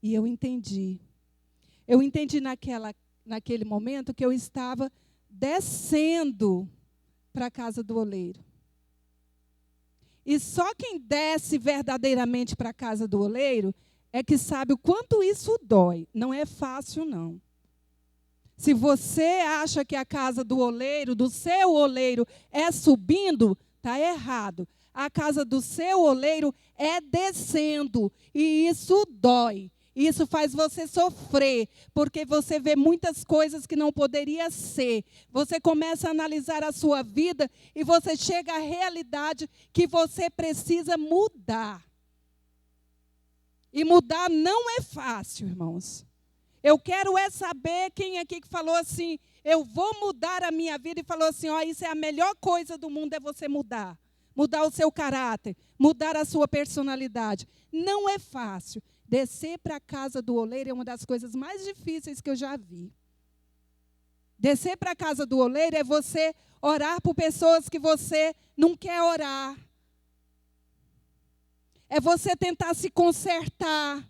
E eu entendi. Eu entendi naquele momento que eu estava descendo para a casa do oleiro. E só quem desce verdadeiramente para a casa do oleiro é que sabe o quanto isso dói. Não é fácil, não. Se você acha que a casa do oleiro, do seu oleiro, é subindo, está errado. A casa do seu oleiro é descendo. E isso dói. Isso faz você sofrer, porque você vê muitas coisas que não poderia ser. Você começa a analisar a sua vida e você chega à realidade que você precisa mudar. E mudar não é fácil, irmãos. Eu quero saber quem aqui que falou assim, eu vou mudar a minha vida, e falou assim, isso é a melhor coisa do mundo, é você mudar. Mudar o seu caráter, mudar a sua personalidade. Não é fácil. Descer para a casa do oleiro é uma das coisas mais difíceis que eu já vi. Descer para a casa do oleiro é você orar por pessoas que você não quer orar. É você tentar se consertar.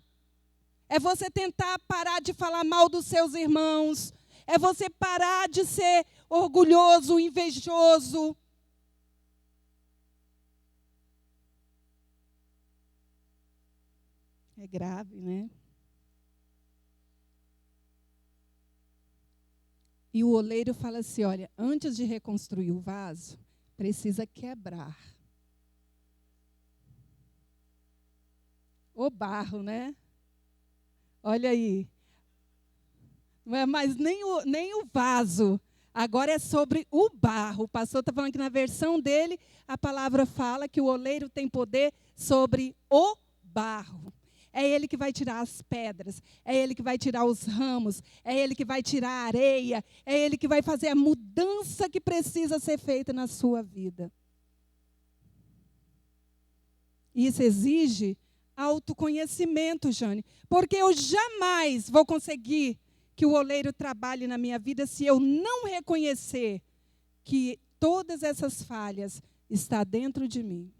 É você tentar parar de falar mal dos seus irmãos. É você parar de ser orgulhoso, invejoso. É grave, né? E o oleiro fala assim, olha, antes de reconstruir o vaso, precisa quebrar. O barro, né? Olha aí. Não é mais nem o vaso. Agora é sobre o barro. O pastor está falando que na versão dele, a palavra fala que o oleiro tem poder sobre o barro. É ele que vai tirar as pedras, é ele que vai tirar os ramos, é ele que vai tirar a areia, é ele que vai fazer a mudança que precisa ser feita na sua vida. Isso exige autoconhecimento, Jane, porque eu jamais vou conseguir que o oleiro trabalhe na minha vida se eu não reconhecer que todas essas falhas estão dentro de mim.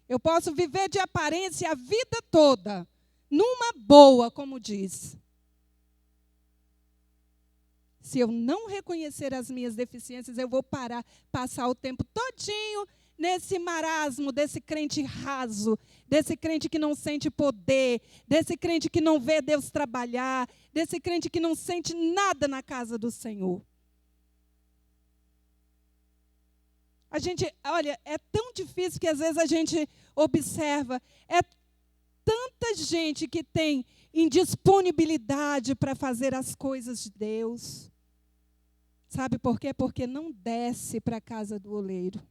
Eu posso viver de aparência a vida toda, numa boa, como diz. Se eu não reconhecer as minhas deficiências, eu vou passar o tempo todinho nesse marasmo desse crente raso, desse crente que não sente poder, desse crente que não vê Deus trabalhar, desse crente que não sente nada na casa do Senhor. A gente, olha, é tão difícil que às vezes a gente observa, é tanta gente que tem indisponibilidade para fazer as coisas de Deus. Sabe por quê? Porque não desce para a casa do oleiro.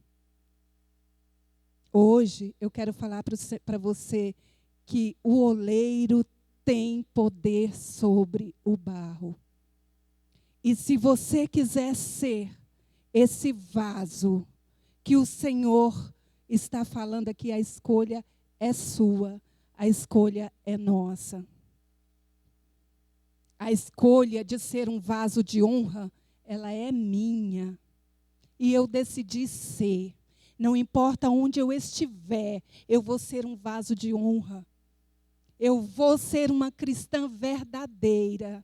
Hoje eu quero falar para você que o oleiro tem poder sobre o barro. E se você quiser ser esse vaso que o Senhor está falando aqui, a escolha é sua. A escolha é nossa. A escolha de ser um vaso de honra, ela é minha. E eu decidi ser. Não importa onde eu estiver, eu vou ser um vaso de honra. Eu vou ser uma cristã verdadeira.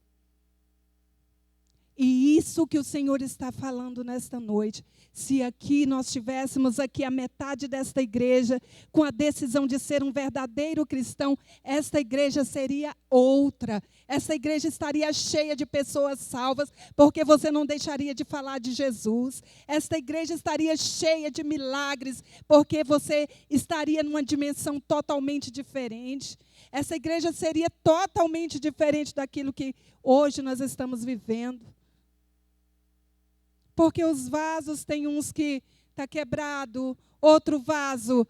E isso que o Senhor está falando nesta noite. Se aqui nós tivéssemos aqui a metade desta igreja com a decisão de ser um verdadeiro cristão, esta igreja seria outra. Essa igreja estaria cheia de pessoas salvas, porque você não deixaria de falar de Jesus. Esta igreja estaria cheia de milagres, porque você estaria numa dimensão totalmente diferente. Essa igreja seria totalmente diferente daquilo que hoje nós estamos vivendo. Porque os vasos tem uns que está quebrado, outro vaso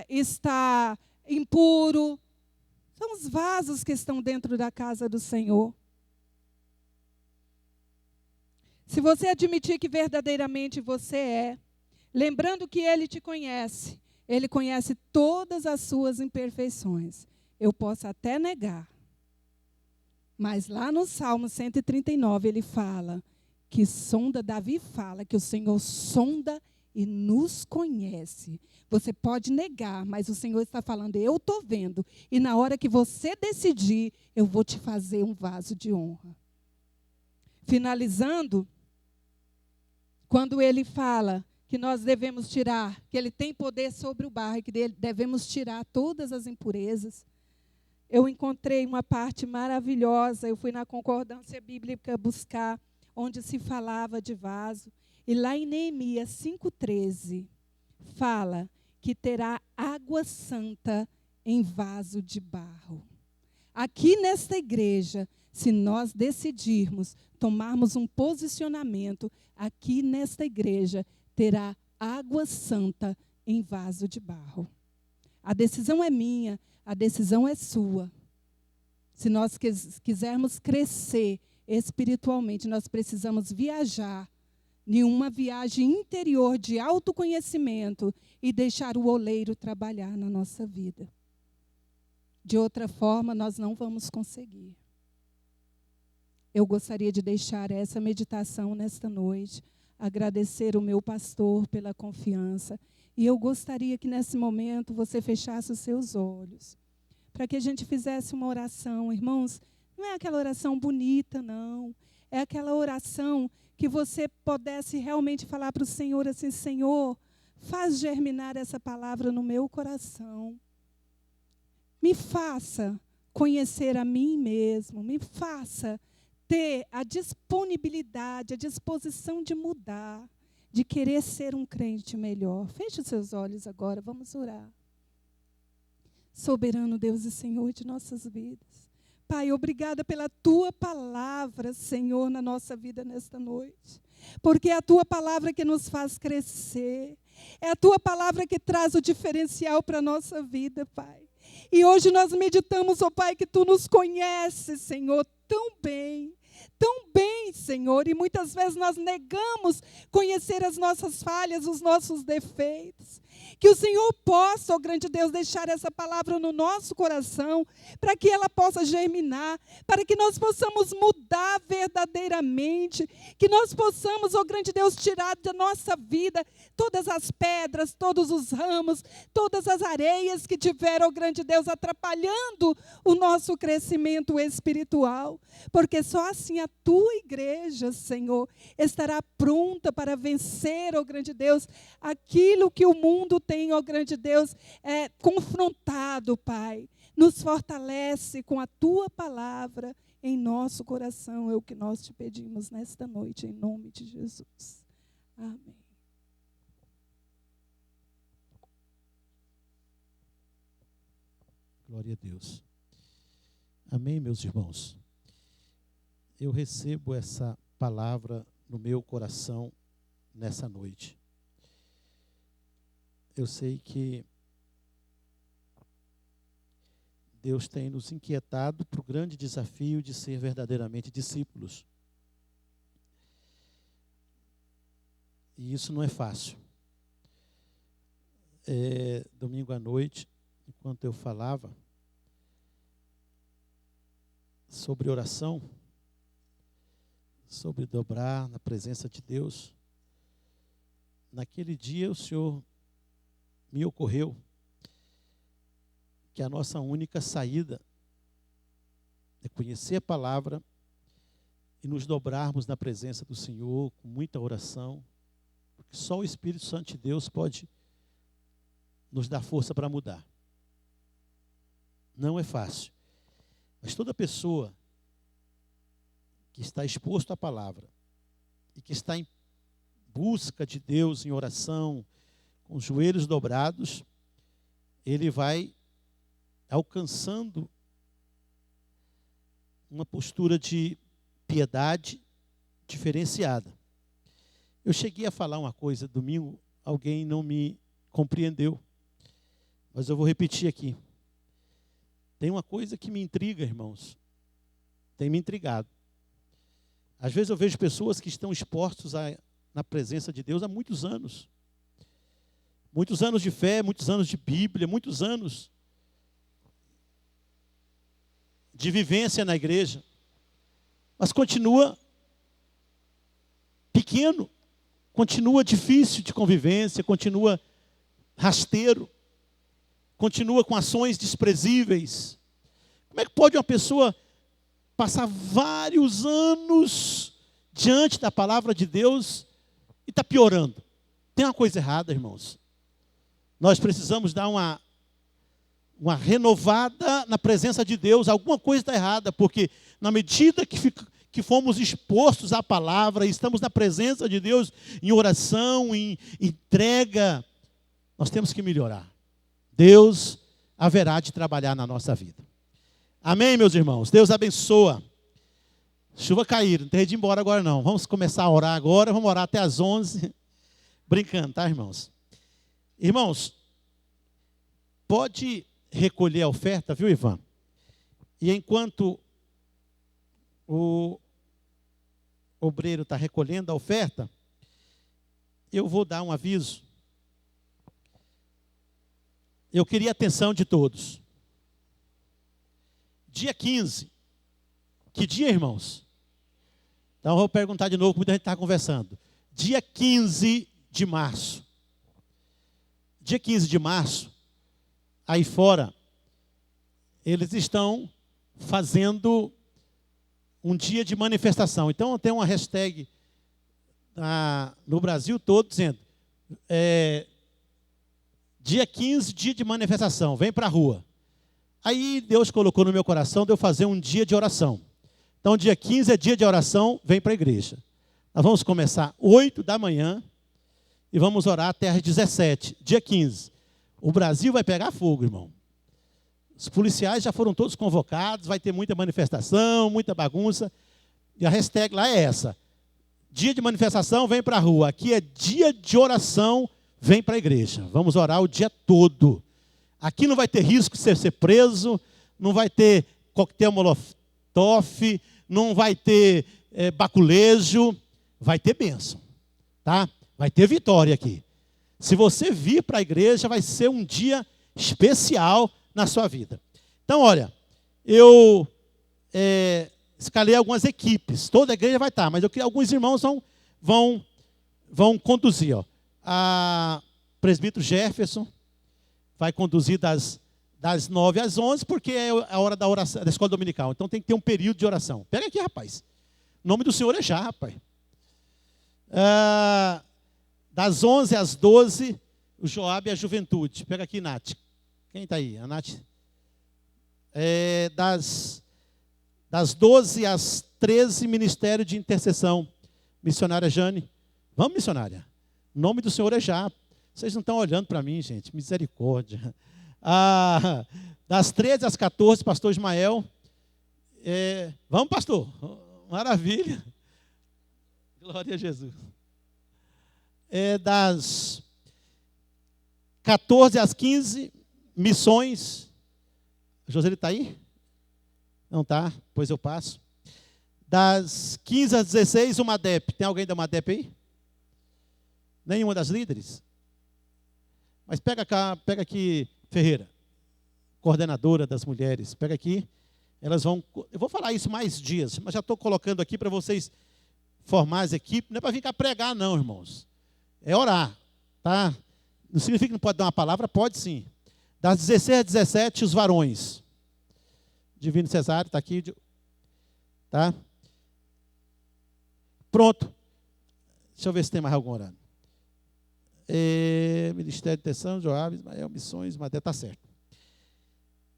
está impuro. São os vasos que estão dentro da casa do Senhor. Se você admitir que verdadeiramente você é, lembrando que Ele te conhece, Ele conhece todas as suas imperfeições. Eu posso até negar, mas lá no Salmo 139 ele fala que Davi fala que o Senhor sonda e nos conhece. Você pode negar, mas o Senhor está falando, eu estou vendo, e na hora que você decidir, eu vou te fazer um vaso de honra. Finalizando, quando ele fala que nós devemos tirar, que ele tem poder sobre o barro, e que devemos tirar todas as impurezas, eu encontrei uma parte maravilhosa, eu fui na concordância bíblica buscar, onde se falava de vaso, e lá em Neemias 5,13, fala que terá água santa em vaso de barro. Aqui nesta igreja, se nós decidirmos tomarmos um posicionamento, aqui nesta igreja terá água santa em vaso de barro. A decisão é minha, a decisão é sua. Se nós quisermos crescer espiritualmente, nós precisamos viajar em uma viagem interior de autoconhecimento e deixar o oleiro trabalhar na nossa vida. De outra forma, nós não vamos conseguir. Eu gostaria de deixar essa meditação nesta noite, agradecer o meu pastor pela confiança, e eu gostaria que nesse momento você fechasse os seus olhos, para que a gente fizesse uma oração. Irmãos, não é aquela oração bonita, não. É aquela oração que você pudesse realmente falar para o Senhor assim, Senhor, faz germinar essa palavra no meu coração. Me faça conhecer a mim mesmo, me faça ter a disponibilidade, a disposição de mudar, de querer ser um crente melhor. Feche os seus olhos agora, vamos orar. Soberano Deus e Senhor de nossas vidas. Pai, obrigada pela Tua palavra, Senhor, na nossa vida nesta noite. Porque é a Tua palavra que nos faz crescer. É a Tua palavra que traz o diferencial para a nossa vida, Pai. E hoje nós meditamos, ó Pai, que Tu nos conheces, Senhor, tão bem, Senhor. E muitas vezes nós negamos conhecer as nossas falhas, os nossos defeitos. Que o Senhor possa, ó grande Deus, deixar essa palavra no nosso coração, para que ela possa germinar, para que nós possamos mudar verdadeiramente, que nós possamos, ó grande Deus, tirar da nossa vida todas as pedras, todos os ramos, todas as areias que tiveram, ó grande Deus, atrapalhando o nosso crescimento espiritual, porque só assim a Tua igreja, Senhor, estará pronta para vencer, ó grande Deus, aquilo que o mundo tem, ó grande Deus, confrontado, Pai. Nos fortalece com a Tua palavra em nosso coração. É o que nós te pedimos nesta noite, em nome de Jesus. Amém. Glória a Deus. Amém, meus irmãos. Eu recebo essa palavra no meu coração nessa noite. Eu sei que Deus tem nos inquietado para o grande desafio de ser verdadeiramente discípulos. E isso não é fácil. Domingo à noite, enquanto eu falava sobre oração, sobre dobrar na presença de Deus, naquele dia o Senhor me ocorreu que a nossa única saída é conhecer a palavra e nos dobrarmos na presença do Senhor com muita oração, porque só o Espírito Santo de Deus pode nos dar força para mudar. Não é fácil, mas toda pessoa que está exposto à palavra e que está em busca de Deus em oração, com os joelhos dobrados, ele vai alcançando uma postura de piedade diferenciada. Eu cheguei a falar uma coisa domingo, alguém não me compreendeu. mas eu vou repetir aqui. Tem uma coisa que me intriga, irmãos. Tem me intrigado. Às vezes eu vejo pessoas que estão expostos na presença de Deus há muitos anos. Muitos anos de fé, muitos anos de Bíblia, muitos anos de vivência na igreja. Mas continua pequeno, continua difícil de convivência, continua rasteiro, continua com ações desprezíveis. Como é que pode uma pessoa passar vários anos diante da palavra de Deus e está piorando? Tem uma coisa errada, irmãos. Nós precisamos dar uma renovada na presença de Deus. Alguma coisa está errada, porque na medida que fomos expostos à palavra, estamos na presença de Deus em oração, em entrega, nós temos que melhorar. Deus haverá de trabalhar na nossa vida. Amém, meus irmãos? Deus abençoa. Chuva cair, não tem de ir embora agora não. Vamos começar a orar agora, vamos orar até às 11. Brincando, tá, irmãos? Irmãos, pode recolher a oferta, viu, Ivan? E enquanto o obreiro está recolhendo a oferta, eu vou dar um aviso. Eu queria a atenção de todos. Dia 15. Que dia, irmãos? Então eu vou perguntar de novo, como muita gente está conversando. Dia 15 de março. Dia 15 de março, aí fora, eles estão fazendo um dia de manifestação. Então tem uma hashtag no Brasil todo dizendo, dia 15, dia de manifestação, vem para a rua. Aí Deus colocou no meu coração de eu fazer um dia de oração. Então dia 15 é dia de oração, vem para a igreja. Nós vamos começar 8 da manhã e vamos orar até às 17, dia 15. O Brasil vai pegar fogo, irmão. Os policiais já foram todos convocados, vai ter muita manifestação, muita bagunça. E a hashtag lá é essa. Dia de manifestação, vem para a rua. Aqui é dia de oração, vem para a igreja. Vamos orar o dia todo. Aqui não vai ter risco de ser preso, não vai ter coquetel molotov, não vai ter baculejo, vai ter bênção, tá? Vai ter vitória aqui. Se você vir para a igreja, vai ser um dia especial na sua vida. Então, olha, eu escalei algumas equipes. Toda a igreja vai estar, mas eu queria alguns irmãos vão conduzir. Ó. A presbítero Jefferson vai conduzir das 9 às 11, porque é a hora da oração, da escola dominical. Então tem que ter um período de oração. Pega aqui, rapaz. O nome do Senhor é já, rapaz. Das 11 às 12, o Joab e a juventude. Pega aqui, Nath. Quem está aí? A Nath. Das 12 às 13, Ministério de Intercessão. Missionária Jane. Vamos, missionária. O nome do Senhor é já. Vocês não estão olhando para mim, gente. Misericórdia. Das 13 às 14, pastor Ismael. Vamos, pastor. Maravilha. Glória a Jesus. Das 14 às 15, missões. José está aí? Não está? Pois eu passo. Das 15 às 16, o MADEP. Tem alguém da MADEP aí? Nenhuma das líderes? Mas pega aqui, Ferreira, coordenadora das mulheres. Pega aqui. Elas vão. Eu vou falar isso mais dias, mas já estou colocando aqui para vocês formar as equipes. Não é para vir cá pregar, não, irmãos. É orar, tá? Não significa que não pode dar uma palavra? Pode sim. Das 16 às 17, os varões. Divino Cesário está aqui. Tá? Pronto. Deixa eu ver se tem mais algum horário. Ministério de Intercessão, Joab, Ismael, Missões, Madeira, está certo.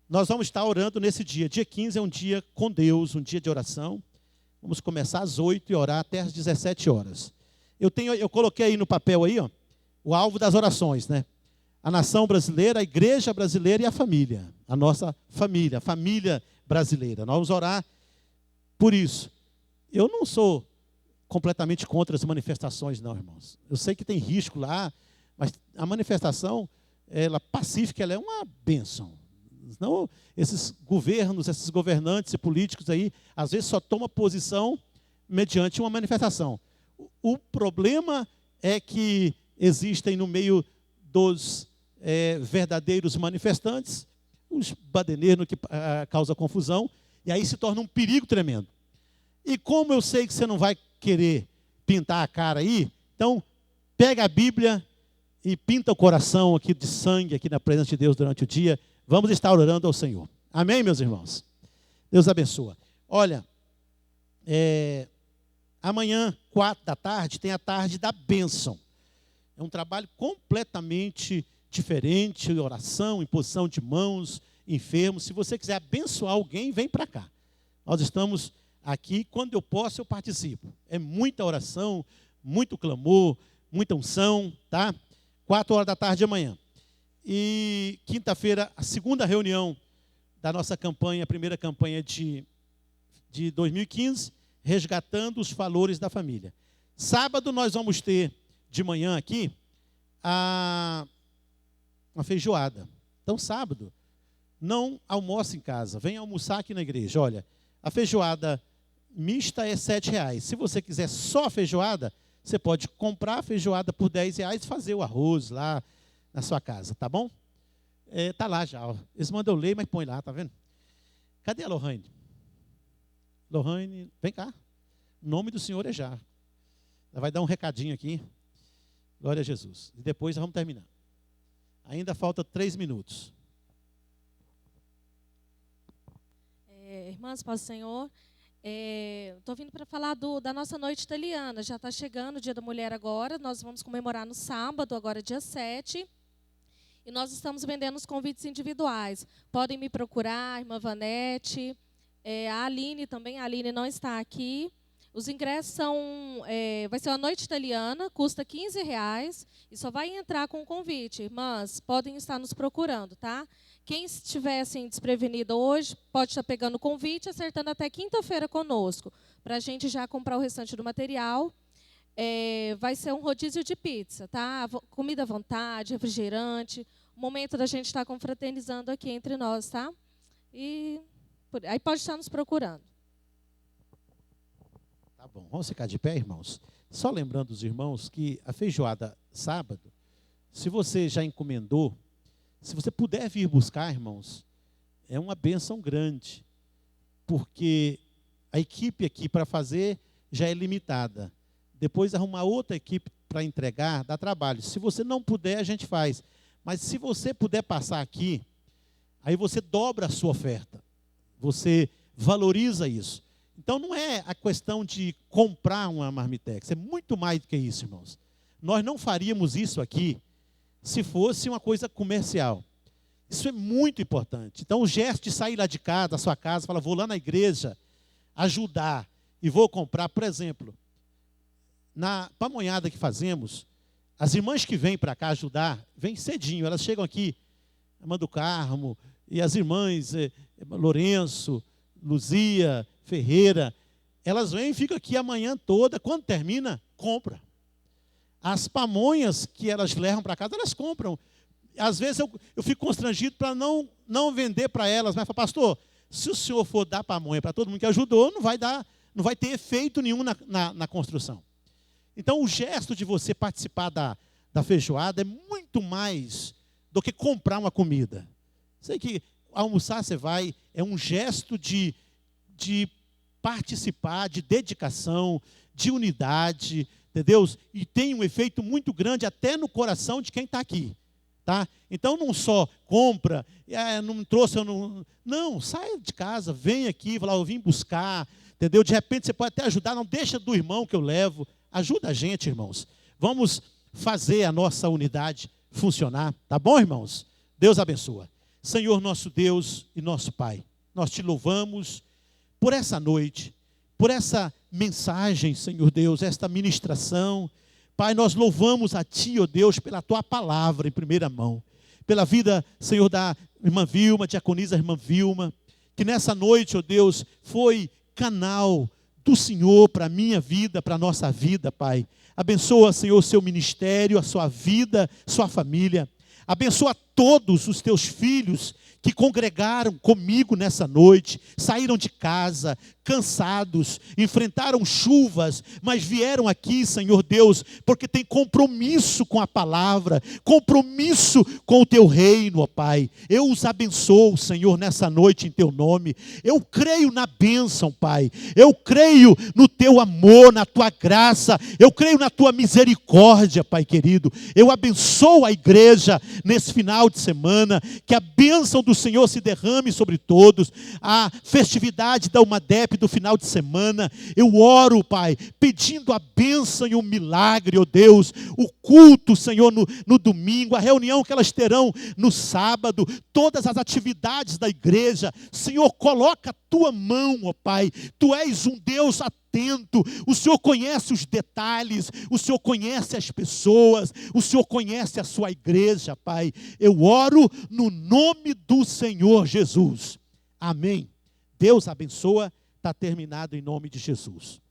Nós vamos estar orando nesse dia. Dia 15 é um dia com Deus, um dia de oração. Vamos começar às 8 e orar até às 17 horas. Eu coloquei aí no papel aí, ó, o alvo das orações, né? A nação brasileira, a igreja brasileira e a família. A nossa família, a família brasileira. Nós vamos orar por isso. Eu não sou completamente contra as manifestações, não, irmãos. Eu sei que tem risco lá, mas a manifestação ela pacífica, ela é uma bênção. Não, esses governos, esses governantes e políticos aí, às vezes só tomam posição mediante uma manifestação. O problema é que existem no meio dos verdadeiros manifestantes, os badeneiros que causam confusão, e aí se torna um perigo tremendo. E como eu sei que você não vai querer pintar a cara aí, então pega a Bíblia e pinta o coração aqui de sangue, aqui na presença de Deus durante o dia. Vamos estar orando ao Senhor. Amém, meus irmãos? Deus abençoa. Olha, amanhã, 4 da tarde, tem a tarde da bênção. É um trabalho completamente diferente, oração, imposição de mãos, enfermos. Se você quiser abençoar alguém, vem para cá. Nós estamos aqui, quando eu posso, eu participo. É muita oração, muito clamor, muita unção, tá? 4 horas da tarde amanhã. E quinta-feira, a segunda reunião da nossa campanha, a primeira campanha de 2015, resgatando os valores da família. Sábado nós vamos ter de manhã aqui uma feijoada. Então sábado, não almoça em casa, vem almoçar aqui na igreja. Olha, a feijoada mista é R$7. Se você quiser só a feijoada, você pode comprar a feijoada por R$10 e fazer o arroz lá na sua casa, tá bom? Tá lá já, ó. Eles mandam eu ler, mas põe lá, tá vendo? Cadê a Lohane? Lohane, vem cá. O nome do Senhor é já. Ela vai dar um recadinho aqui. Glória a Jesus. E depois vamos terminar. Ainda falta 3 minutos. Irmãs, paz do Senhor. Estou vindo para falar da nossa noite italiana. Já está chegando o Dia da Mulher agora. Nós vamos comemorar no sábado, agora dia 7. E nós estamos vendendo os convites individuais. Podem me procurar, irmã Vanete. A Aline também. A Aline não está aqui. Os ingressos vai ser uma noite italiana, custa R$15 e só vai entrar com o convite. Irmãs, podem estar nos procurando, tá? Quem estiver assim, desprevenido hoje, pode estar pegando o convite, acertando até quinta-feira conosco, para a gente já comprar o restante do material. Vai ser um rodízio de pizza, tá? Comida à vontade, refrigerante. O momento da gente estar confraternizando aqui entre nós, tá? E aí pode estar nos procurando. Tá bom, vamos ficar de pé, irmãos? Só lembrando os irmãos que a feijoada sábado, se você já encomendou, se você puder vir buscar, irmãos, é uma bênção grande, porque a equipe aqui para fazer já é limitada. Depois arrumar outra equipe para entregar, dá trabalho. Se você não puder, a gente faz. Mas se você puder passar aqui, aí você dobra a sua oferta. Você valoriza isso. Então não é a questão de comprar uma marmitex, é muito mais do que isso, irmãos. Nós não faríamos isso aqui se fosse uma coisa comercial. Isso é muito importante. Então o gesto de sair lá de casa, da sua casa, falar, vou lá na igreja ajudar e vou comprar, por exemplo, na pamonhada que fazemos, as irmãs que vêm para cá ajudar, vêm cedinho, elas chegam aqui, a irmã do Carmo, e as irmãs Lourenço, Luzia, Ferreira, elas vêm e ficam aqui a manhã toda, quando termina, compra. As pamonhas que elas levam para casa, elas compram. Às vezes eu fico constrangido para não vender para elas, mas falo, pastor, se o senhor for dar pamonha para todo mundo que ajudou, não vai ter efeito nenhum na construção. Então o gesto de você participar da feijoada é muito mais do que comprar uma comida. Sei que almoçar você vai, é um gesto de participar, de dedicação, de unidade, entendeu? E tem um efeito muito grande até no coração de quem está aqui, tá? Então não só compra, não trouxe, eu não, saia de casa, vem aqui, fala, eu vim buscar, entendeu? De repente você pode até ajudar, não deixa do irmão que eu levo, ajuda a gente, irmãos. Vamos fazer a nossa unidade funcionar, tá bom, irmãos? Deus abençoa. Senhor nosso Deus e nosso Pai, nós te louvamos por essa noite, por essa mensagem, Senhor Deus, esta ministração. Pai, nós louvamos a Ti, ó Deus, pela Tua palavra em primeira mão, pela vida, Senhor, da irmã Vilma, diaconisa irmã Vilma, que nessa noite, ó Deus, foi canal do Senhor para a minha vida, para a nossa vida, Pai. Abençoa, Senhor, o seu ministério, a sua vida, sua família. Abençoa todos os teus filhos que congregaram comigo nessa noite, saíram de casa, cansados, enfrentaram chuvas, mas vieram aqui, Senhor Deus, porque tem compromisso com a palavra, compromisso com o teu reino, ó Pai. Eu os abençoo, Senhor, nessa noite em teu nome. Eu creio na bênção, Pai. Eu creio no teu amor, na tua graça. Eu creio na tua misericórdia, Pai querido. Eu abençoo a igreja nesse final de semana, que a bênção do Senhor se derrame sobre todos. A festividade da UMADEP do final de semana, eu oro, Pai, pedindo a bênção e um milagre, ó Deus, o culto, Senhor, no domingo, a reunião que elas terão no sábado, todas as atividades da igreja. Senhor, coloca a tua mão, ó Pai. Tu és um Deus atento, o Senhor conhece os detalhes, o Senhor conhece as pessoas, o Senhor conhece a sua igreja, Pai. Eu oro no nome do Senhor Jesus. Amém. Deus abençoa. Está terminado em nome de Jesus.